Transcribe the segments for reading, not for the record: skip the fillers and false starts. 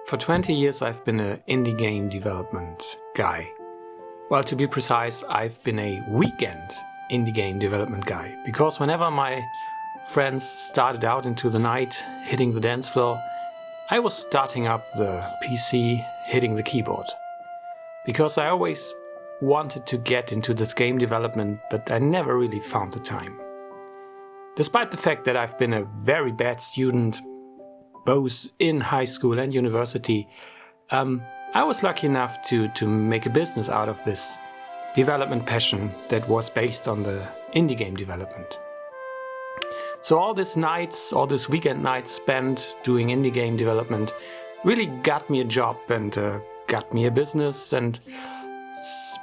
For 20 years I've been an indie game development guy. Well, to be precise, I've been a weekend indie game development guy, because whenever my friends started out into the night hitting the dance floor, I was starting up the PC, hitting the keyboard. Because I always wanted to get into this game development, but I never really found the time. Despite the fact that I've been a very bad student, both in high school and university, I was lucky enough to make a business out of this development passion that was based on the indie game development. So all these weekend nights spent doing indie game development really got me a job and got me a business, and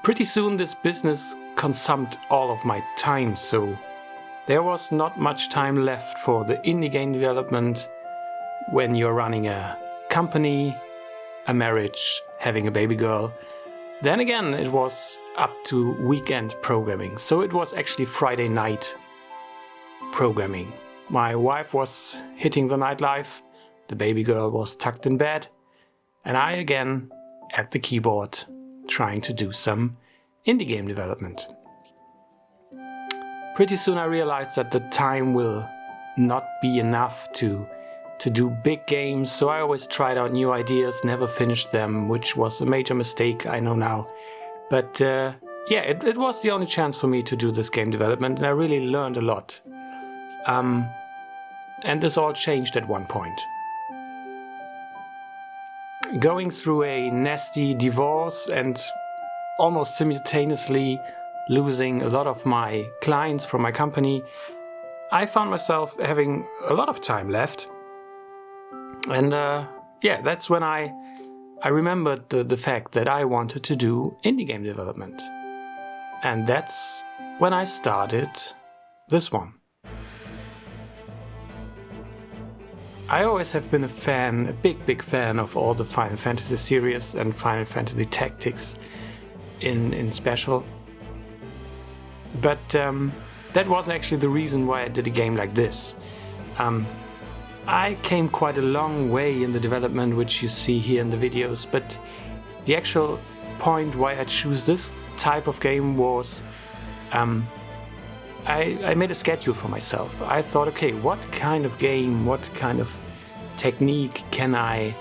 pretty soon this business consumed all of my time, so there was not much time left for the indie game development when you're running a company, a marriage, having a baby girl. Then again, it was up to weekend programming. So it was actually Friday night programming. My wife was hitting the nightlife, the baby girl was tucked in bed, and I again at the keyboard trying to do some indie game development. Pretty soon I realized that the time will not be enough to do big games, so I always tried out new ideas, never finished them, which was a major mistake, I know now. But it was the only chance for me to do this game development, and I really learned a lot. And this all changed at one point. Going through a nasty divorce and almost simultaneously losing a lot of my clients from my company, I found myself having a lot of time left. And that's when I remembered the fact that I wanted to do indie game development. And that's when I started this one. I always have been a big fan of all the Final Fantasy series and Final Fantasy Tactics in special. But that wasn't actually the reason why I did a game like this. I came quite a long way in the development, which you see here in the videos, but the actual point why I choose this type of game was I made a schedule for myself. I thought, okay, what kind of game, what kind of technique can I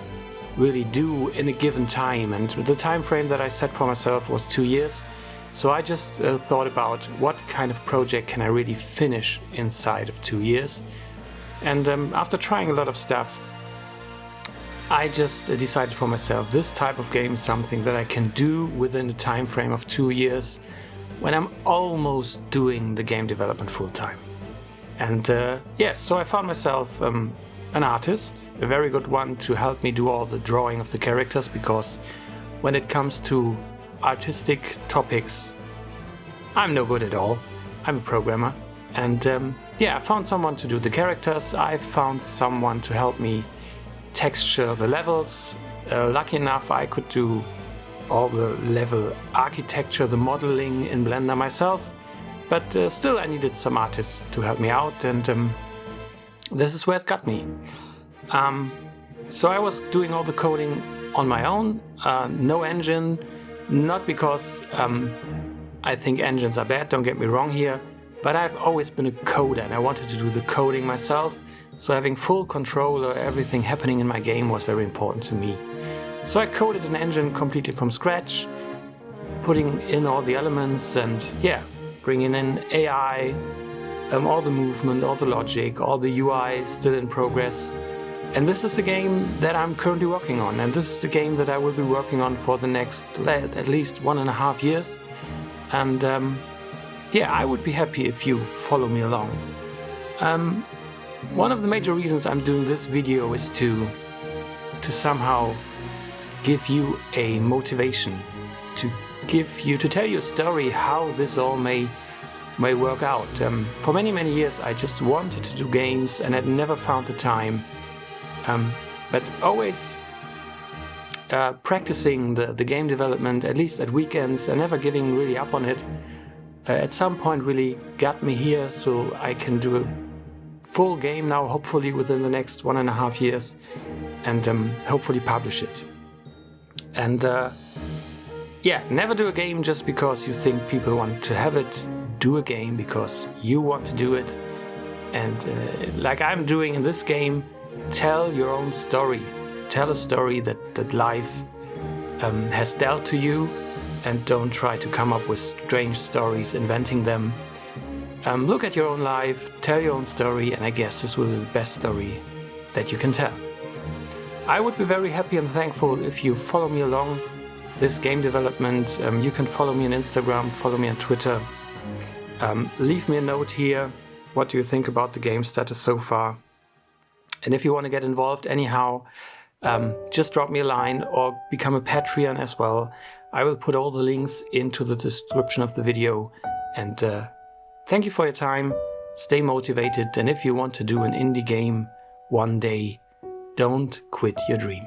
really do in a given time? And the time frame that I set for myself was 2 years. So I just thought about what kind of project can I really finish inside of 2 years. And after trying a lot of stuff, I just decided for myself, this type of game is something that I can do within a time frame of 2 years when I'm almost doing the game development full time. And so I found myself an artist, a very good one to help me do all the drawing of the characters, because when it comes to artistic topics, I'm no good at all. I'm a programmer. And I found someone to do the characters. I found someone to help me texture the levels. Lucky enough, I could do all the level architecture, the modeling in Blender myself. But still, I needed some artists to help me out, and this is where it got me. So I was doing all the coding on my own, no engine, not because I think engines are bad, don't get me wrong here. But I've always been a coder and I wanted to do the coding myself, so having full control over everything happening in my game was very important to me. So I coded an engine completely from scratch, putting in all the elements and bringing in AI, all the movement, all the logic, all the UI still in progress. And this is the game that I'm currently working on, and this is the game that I will be working on for the next at least 1.5 years. And I would be happy if you follow me along. One of the major reasons I'm doing this video is to somehow give you a motivation, to tell you a story how this all may may work out. For many years I just wanted to do games and had never found the time, but always practicing the game development, at least at weekends, and never giving really up on it, at some point really got me here, so I can do a full game now, hopefully within the next 1.5 years, and hopefully publish it. And yeah, never do a game just because you think people want to have it. Do a game because you want to do it. And like I'm doing in this game, tell your own story. Tell a story that life has dealt to you, and don't try to come up with strange stories, inventing them. Look at your own life, tell your own story, and I guess this will be the best story that you can tell. I would be very happy and thankful if you follow me along this game development. You can follow me on Instagram, follow me on Twitter. Leave me a note here. What do you think about the game status so far? And if you want to get involved anyhow, just drop me a line or become a Patreon as well. I will put all the links into the description of the video. And thank you for your time. Stay motivated. And if you want to do an indie game one day, don't quit your dream.